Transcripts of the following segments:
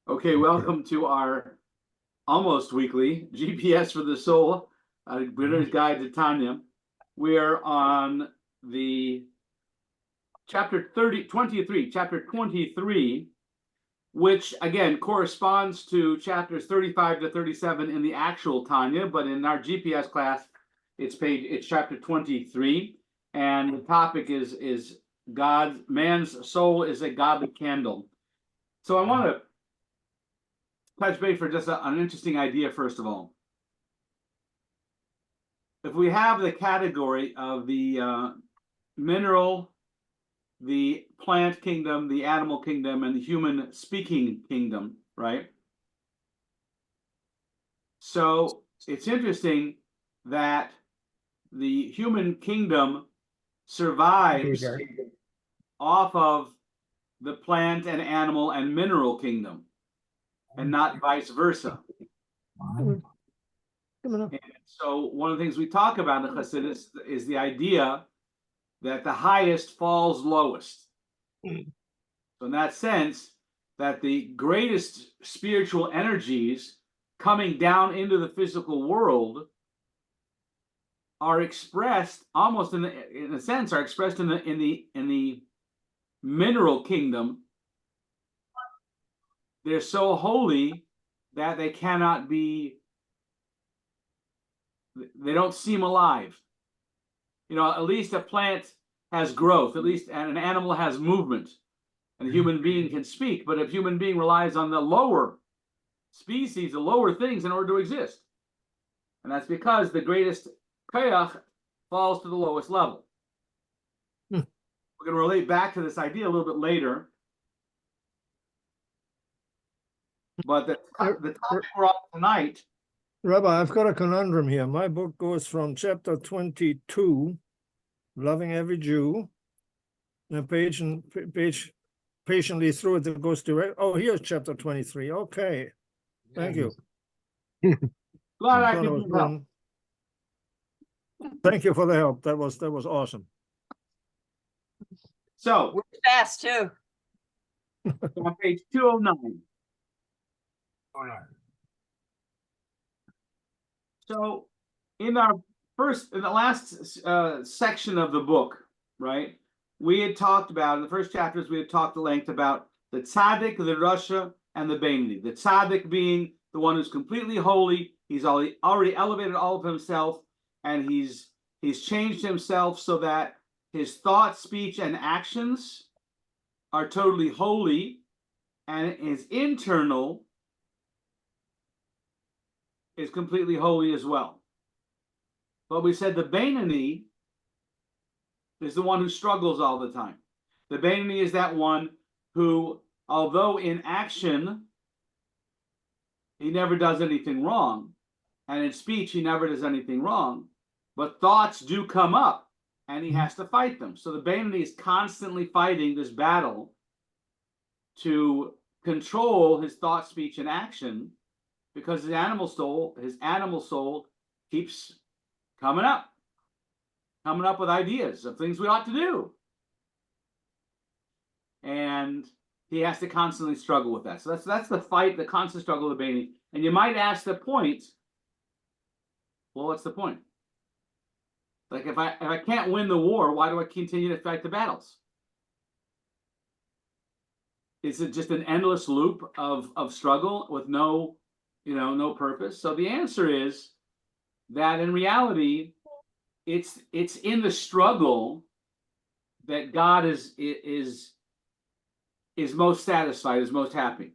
Okay, welcome to our almost weekly GPS for the Soul, Beginner's Guide to Tanya. We are on the chapter 23, which again corresponds to chapters 35 to 37 in the actual Tanya, but in our GPS class, it's chapter 23, and the topic is man's soul is a godly candle. So I want to touch base for just an interesting idea, first of all. If we have the category of the mineral, the plant kingdom, the animal kingdom, and the human speaking kingdom, right? So it's interesting that the human kingdom survives off of the plant and animal and mineral kingdom, and not vice versa. And so one of the things we talk about in Chassidus is the idea that the highest falls lowest. So in that sense, that the greatest spiritual energies coming down into the physical world are expressed almost in a sense are expressed in the mineral kingdom. They're so holy that they cannot be, they don't seem alive. You know, at least a plant has growth, at least an animal has movement, and a human being can speak. But a human being relies on the lower species, the lower things in order to exist. And that's because the greatest koyach falls to the lowest level. We're going to relate back to this idea a little bit later. But the topic we're on tonight. Rabbi, I've got a conundrum here. My book goes from chapter 22, Loving Every Jew, and page patiently through it, it goes direct. Oh, here's chapter 23. Okay. Thank you. Glad I could help. Thank you for the help. That was awesome. So we're fast too. On page 209. So in the last section of the book, right, we had talked about, in the first chapters, we had talked at length about the tzaddik, the rasha, and the beinoni. The tzaddik being the one who's completely holy. He's already elevated all of himself, and he's changed himself so that his thought, speech, and actions are totally holy, and his internal is completely holy as well. But we said the beinoni is the one who struggles all the time. The beinoni is that one who, although in action, he never does anything wrong, and in speech, he never does anything wrong, but thoughts do come up, and he has to fight them. So the beinoni is constantly fighting this battle to control his thought, speech, and action, because his animal soul keeps coming up with ideas of things we ought to do. And he has to constantly struggle with that. So that's the fight, the constant struggle of the beinoni. And you might ask the point, well, what's the point? Like if I can't win the war, why do I continue to fight the battles? Is it just an endless loop of struggle with no purpose? So the answer is that in reality, it's in the struggle that God is most satisfied, is most happy,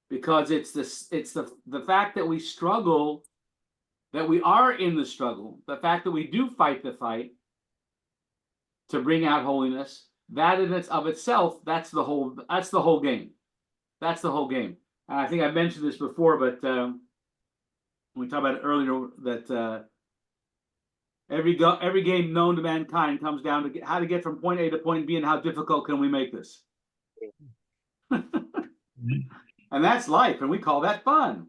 because it's the fact that we struggle, that we are in the struggle, the fact that we do fight the fight to bring out holiness. That in of itself, that's the whole game. That's the whole game. And I think I mentioned this before, but we talked about it earlier, that every game known to mankind comes down to how to get from point A to point B, and how difficult can we make this? And that's life, and we call that fun.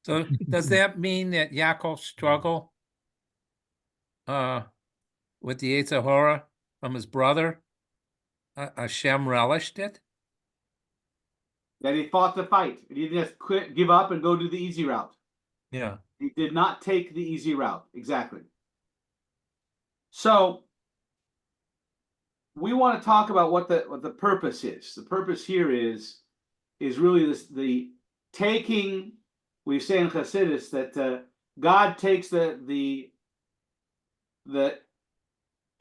So does that mean that Yaakov's struggle with the Yetzer Hara from his brother, Hashem relished it? that he fought the fight. He didn't just quit, give up, and go do the easy route. Yeah. He did not take the easy route. Exactly. So we want to talk about what the purpose is. The purpose here is really the taking. We say in Chassidus that God takes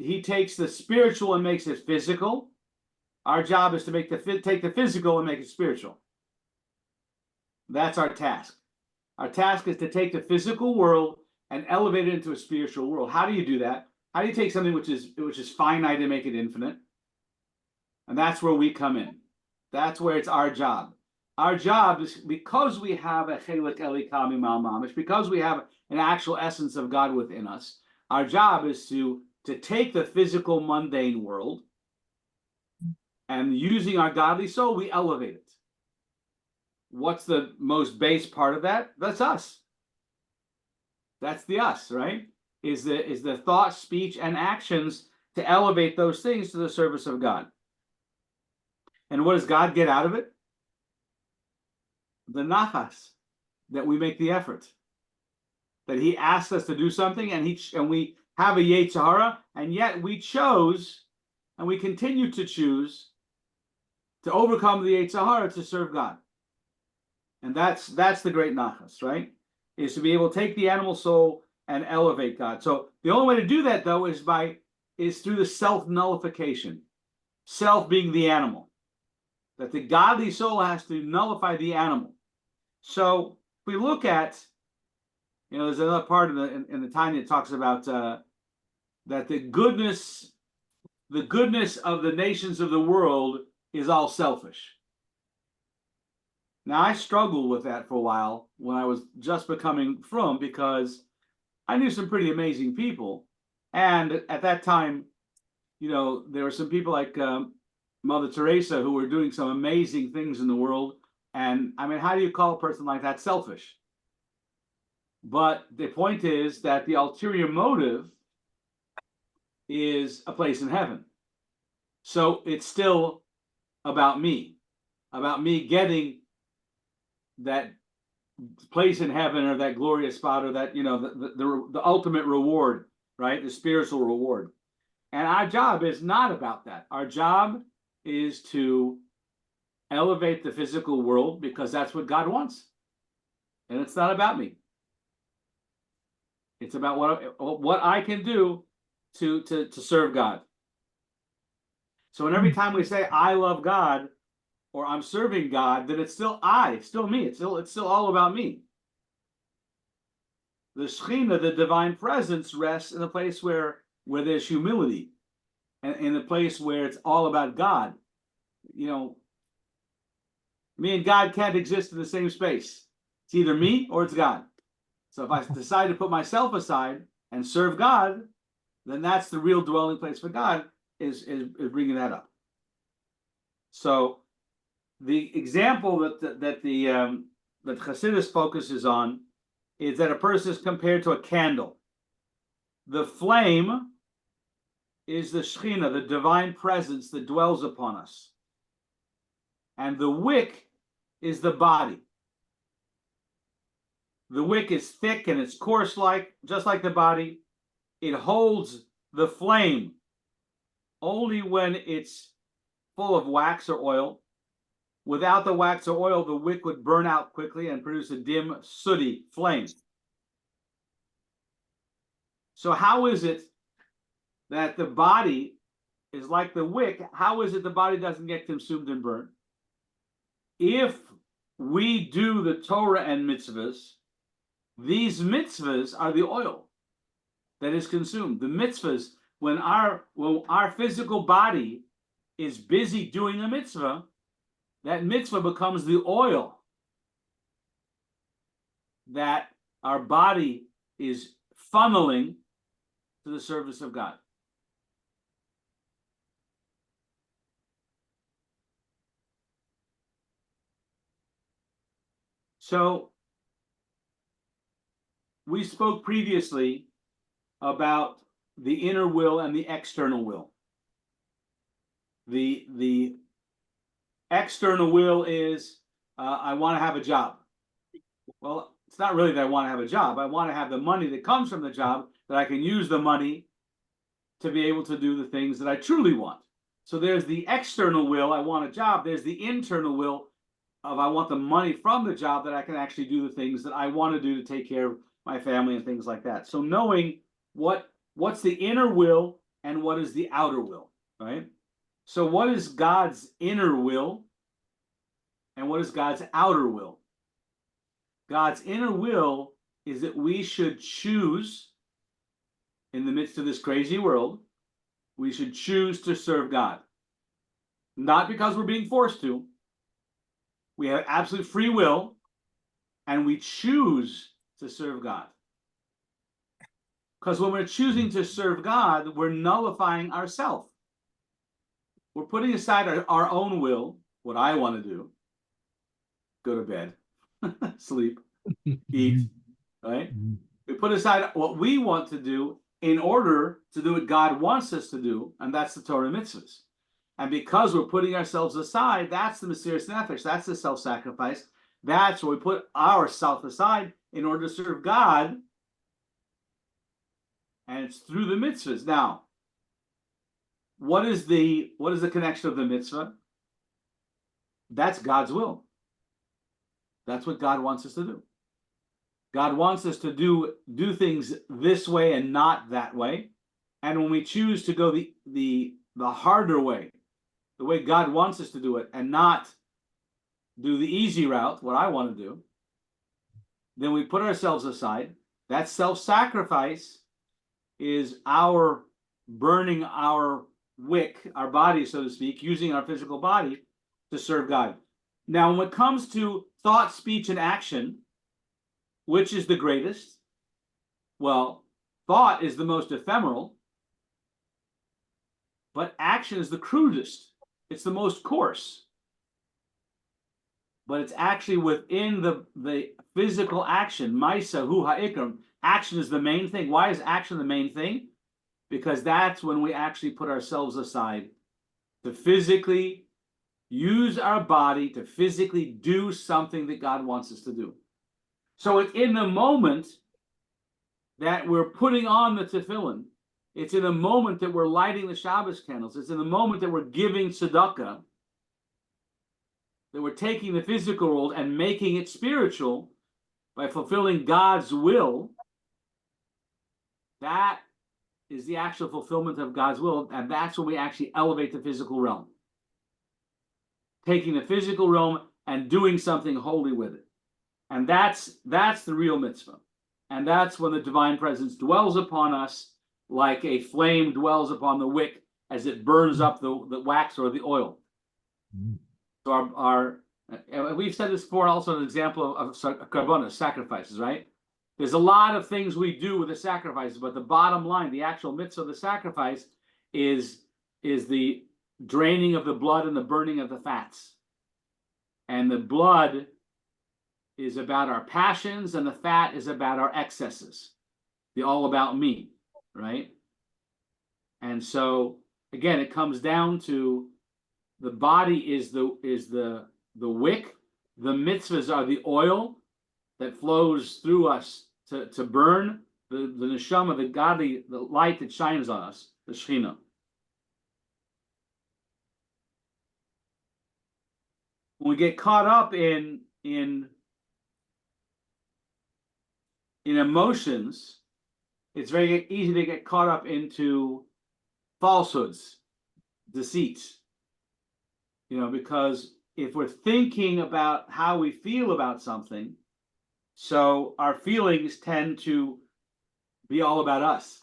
he takes the spiritual and makes it physical. Our job is to take the physical and make it spiritual. That's our task. Our task is to take the physical world and elevate it into a spiritual world. How do you do that? How do you take something which is finite and make it infinite? And that's where we come in. That's where it's our job. Our job is, because we have a chelik elikam imal mamish, because we have an actual essence of God within us. Our job is to take the physical mundane world, and using our godly soul, we elevate it. What's the most base part of that? That's us. That's the us, right? Is the thought, speech, and actions to elevate those things to the service of God. And what does God get out of it? The nachas, that we make the effort. That He asked us to do something, and we have a yetzer hara, and yet we chose, and we continue to choose, to overcome the yetzer hara to serve God. And that's the great nachas, right? Is to be able to take the animal soul and elevate God. So the only way to do that, though, is through the self-nullification. Self being the animal. That the godly soul has to nullify the animal. So if we look at, there's another part in the Tanya that talks about that the goodness of the nations of the world is all selfish. Now, I struggled with that for a while when I was just becoming frum, because I knew some pretty amazing people. And at that time, there were some people like Mother Teresa who were doing some amazing things in the world. And I mean, how do you call a person like that selfish? But the point is that the ulterior motive is a place in heaven. So it's still about me getting that place in heaven, or that glorious spot, or that, the ultimate reward, right? The spiritual reward. And our job is not about that. Our job is to elevate the physical world, because that's what God wants. And it's not about me. It's about what I can do to serve God. So when every time we say I love God, or I'm serving God, then it's still it's still me. It's still all about me. The Shekhinah, the divine presence, rests in a place where there's humility, and in a place where it's all about God. Me and God can't exist in the same space. It's either me or it's God. So if I decide to put myself aside and serve God, then that's the real dwelling place for God, is bringing that up. So the example that Chassidus focuses on is that a person is compared to a candle. The flame is the Shekhinah, the divine presence that dwells upon us. And the wick is the body. The wick is thick and it's coarse, just like the body. It holds the flame only when it's full of wax or oil. Without the wax or oil, the wick would burn out quickly and produce a dim, sooty flame. So how is it that the body is like the wick? How is it the body doesn't get consumed and burned? If we do the Torah and mitzvahs, these mitzvahs are the oil that is consumed. The mitzvahs, when our physical body is busy doing a mitzvah, that mitzvah becomes the oil that our body is funneling to the service of God. So we spoke previously about the inner will and the external will. The external will is I want to have a job. Well, it's not really that I want to have a job. I want to have the money that comes from the job, that I can use the money to be able to do the things that I truly want. So there's the external will, I want a job. There's the internal will of I want the money from the job that I can actually do the things that I want to do to take care of my family and things like that. So knowing what's the inner will and what is the outer will, right? So what is God's inner will and what is God's outer will? God's inner will is that we should choose, in the midst of this crazy world, we should choose to serve God. Not because we're being forced to. We have absolute free will, and we choose to serve God. Because when we're choosing to serve God, we're nullifying ourselves. We're putting aside our own will, what I want to do, go to bed, sleep, eat, right? We put aside what we want to do in order to do what God wants us to do, and that's the Torah mitzvahs. And because we're putting ourselves aside, that's the mysterious nefesh, that's the self-sacrifice. That's where we put ourselves aside in order to serve God. And it's through the mitzvahs. Now, what is the connection of the mitzvah? That's God's will. That's what God wants us to do. God wants us to do things this way and not that way. And when we choose to go the harder way, the way God wants us to do it, and not do the easy route, what I want to do, then we put ourselves aside. That self-sacrifice is our burning our wick, our body, so to speak, using our physical body to serve God. Now, when it comes to thought, speech, and action, which is the greatest? Well, thought is the most ephemeral, but action is the crudest. It's the most coarse. But it's actually within the physical action. Maisa hu ha'ikram. Action is the main thing. Why is action the main thing? Because that's when we actually put ourselves aside to physically use our body to physically do something that God wants us to do. So it's in the moment that we're putting on the tefillin. It's in the moment that we're lighting the Shabbos candles. It's in the moment that we're giving tzedakah, that we're taking the physical world and making it spiritual by fulfilling God's will. That is the actual fulfillment of God's will, and that's when we actually elevate the physical realm. Taking the physical realm and doing something holy with it. And that's the real mitzvah. And that's when the divine presence dwells upon us like a flame dwells upon the wick as it burns up the wax or the oil. So we've said this before, also an example of karbonos, sacrifices, right? There's a lot of things we do with the sacrifices, but the bottom line, the actual mitzvah of the sacrifice is the draining of the blood and the burning of the fats. And the blood is about our passions, and the fat is about our excesses. The all about me, right? And so again, it comes down to the body is the wick, the mitzvahs are the oil that flows through us to burn the neshama, the godly, the light that shines on us, the Shekhinah. When we get caught up in emotions, it's very easy to get caught up into falsehoods, deceits. Because if we're thinking about how we feel about something, so our feelings tend to be all about us.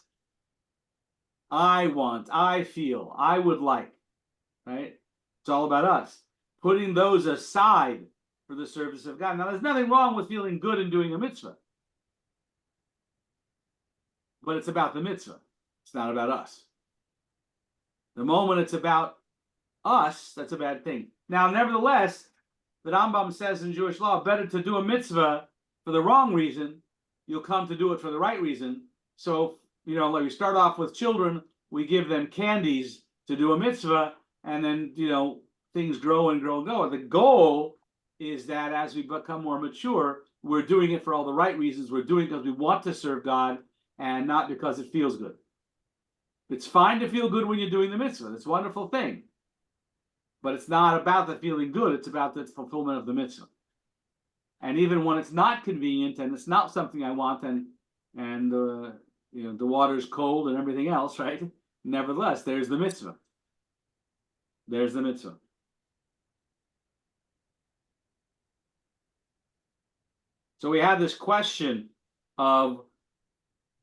I want, I feel, I would like, right? It's all about us. Putting those aside for the service of God. Now, there's nothing wrong with feeling good and doing a mitzvah. But it's about the mitzvah. It's not about us. The moment it's about us, that's a bad thing. Now, nevertheless, the Rambam says in Jewish law, better to do a mitzvah for the wrong reason, you'll come to do it for the right reason. So, like we start off with children, we give them candies to do a mitzvah, and then, things grow and grow and grow. The goal is that as we become more mature, we're doing it for all the right reasons. We're doing it because we want to serve God and not because it feels good. It's fine to feel good when you're doing the mitzvah. It's a wonderful thing. But it's not about the feeling good. It's about the fulfillment of the mitzvah. And even when it's not convenient and it's not something I want, and you know, the water is cold and everything else, right? Nevertheless, there's the mitzvah. There's the mitzvah. So we have this question of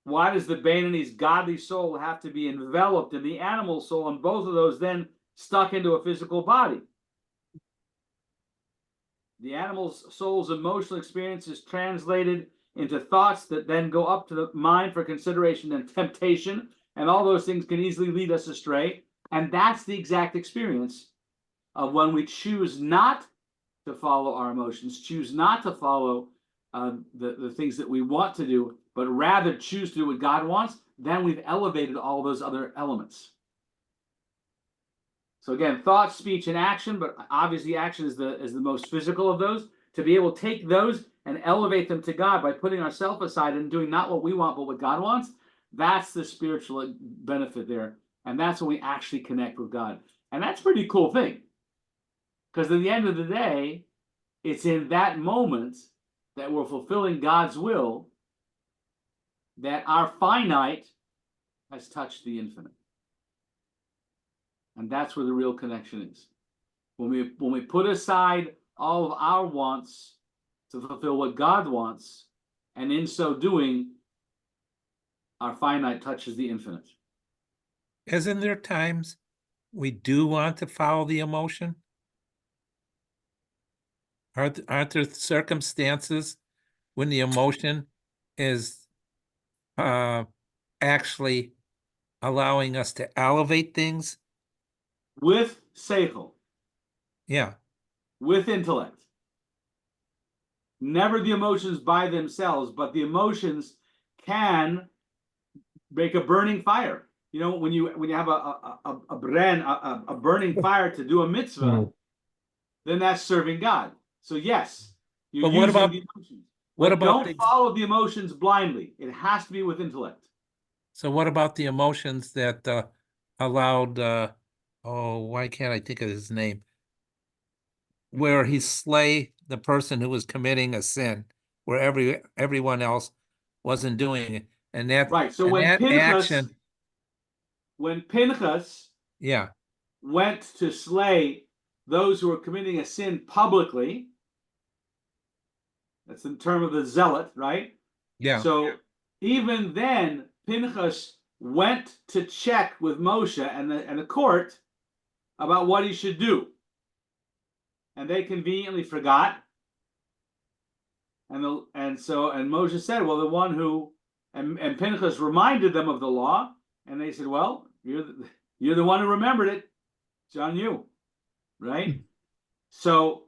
why does the Beinoni's godly soul have to be enveloped in the animal soul, and both of those then stuck into a physical body? The animal's soul's emotional experience is translated into thoughts that then go up to the mind for consideration and temptation, and all those things can easily lead us astray. And that's the exact experience of when we choose not to follow our emotions, choose not to follow the things that we want to do, but rather choose to do what God wants. Then we've elevated all those other elements. So again, thought, speech, and action, but obviously action is the most physical of those. To be able to take those and elevate them to God by putting ourselves aside and doing not what we want, but what God wants, that's the spiritual benefit there. And that's when we actually connect with God. And that's a pretty cool thing. Because at the end of the day, it's in that moment that we're fulfilling God's will that our finite has touched the infinite. And that's where the real connection is. When we put aside all of our wants to fulfill what God wants, and in so doing, our finite touches the infinite. Isn't there times we do want to follow the emotion? Aren't there circumstances when the emotion is actually allowing us to elevate things? With seichel, Yeah. with intellect. Never the emotions by themselves, but the emotions can make a burning fire. You know, when you have a burning fire to do a mitzvah, then that's serving God. So yes, you're But what using about- the emotions. what But about don't follow the emotions blindly. It has to be with intellect. So what about the emotions that allowed why can't I think of his name? Where he slay the person who was committing a sin, where everyone else wasn't doing it. And that Right. So and when that action, Pinchas yeah, went to slay those who were committing a sin publicly, that's the term of the zealot, right? yeah. So even then, Pinchas went to check with Moshe and the court about what he should do. And they conveniently forgot. And Moshe said, well, the one who, and Pinchas reminded them of the law, and they said, well, you're the one who remembered it. It's on you, right? So,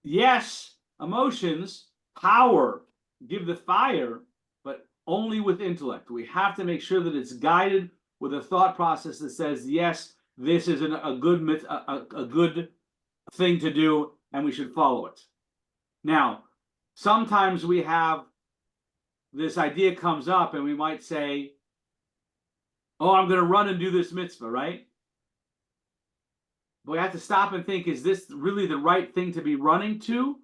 yes, emotions, power, give the fire, but only with intellect. We have to make sure that it's guided with a thought process that says, yes, this is a good thing to do, and we should follow it. Now, sometimes we have this idea comes up, and we might say, oh, I'm going to run and do this mitzvah, right? But we have to stop and think, is this really the right thing to be running to?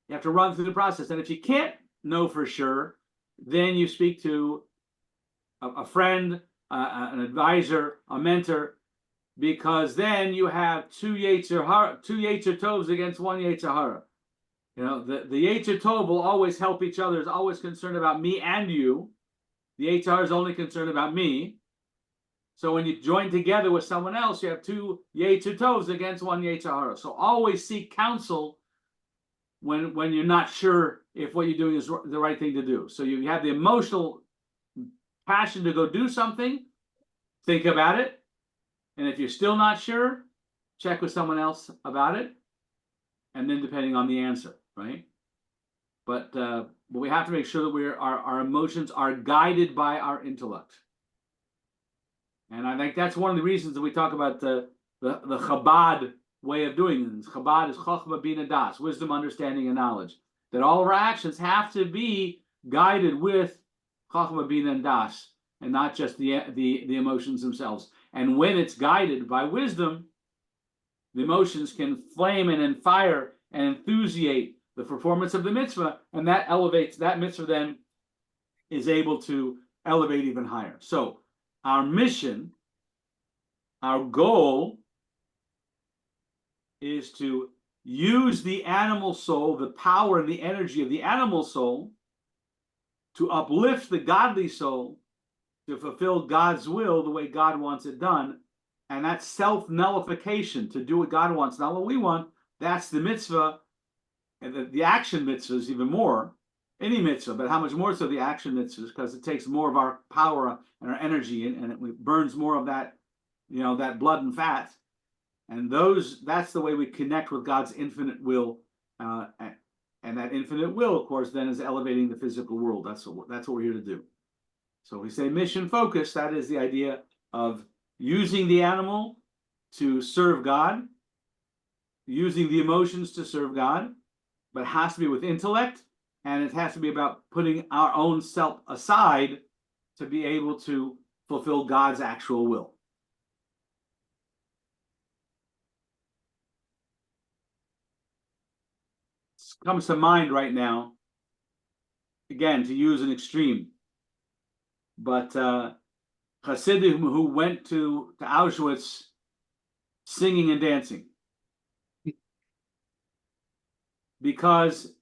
You have to run through the process. And if you can't know for sure, then you speak to a friend, an advisor, a mentor, because then you have two Yetzer Tovs against one Yetzer Hara. You know, the Yetzer Tov will always help each other, is always concerned about me and you. The Yetzer Hara is only concerned about me. So when you join together with someone else, you have two Yetzer Tovs against one Yetzer Hara. So always seek counsel when you're not sure if what you're doing is the right thing to do. So you have the emotional passion to go do something, think about it. And if you're still not sure, check with someone else about it. And then depending on the answer, right? But we have to make sure that our emotions are guided by our intellect. And I think that's one of the reasons that we talk about the Chabad way of doing things. Chabad is Chochmah Bina Das, wisdom, understanding, and knowledge. That all of our actions have to be guided with Chochmah Bina and Das, and not just the emotions themselves. And when it's guided by wisdom, the emotions can flame and fire and enthusiate the performance of the mitzvah, and that elevates that mitzvah. Then is able to elevate even higher. So our mission, our goal, is to use the animal soul, the power and the energy of the animal soul, to uplift the godly soul, to fulfill God's will the way God wants it done. And that's self-nullification, to do what God wants, not what we want. That's the mitzvah, and the action mitzvahs even more, any mitzvah, but how much more so the action mitzvahs, because it takes more of our power and our energy, and it burns more of that, that blood and fat. And that's the way we connect with God's infinite will, and that infinite will, of course, then is elevating the physical world. That's what we're here to do. So we say mission focus. That is the idea of using the animal to serve God, using the emotions to serve God, but it has to be with intellect, and it has to be about putting our own self aside to be able to fulfill God's actual will. Comes to mind right now, again, to use an extreme, but Hasidim who went to Auschwitz singing and dancing, because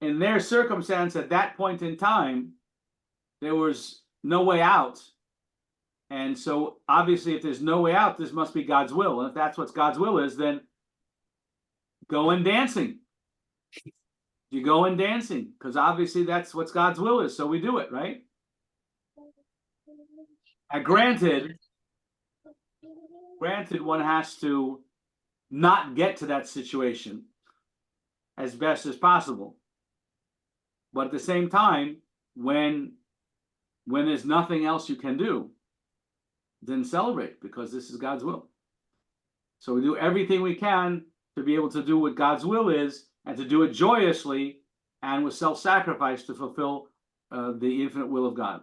in their circumstance at that point in time, there was no way out. And so obviously if there's no way out, this must be God's will. And if that's what God's will is, then go in dancing. You go in dancing, because obviously that's what God's will is. So we do it, right? Granted, one has to not get to that situation as best as possible. But at the same time, when there's nothing else you can do, then celebrate, because this is God's will. So we do everything we can to be able to do what God's will is, and to do it joyously and with self-sacrifice to fulfill the infinite will of God.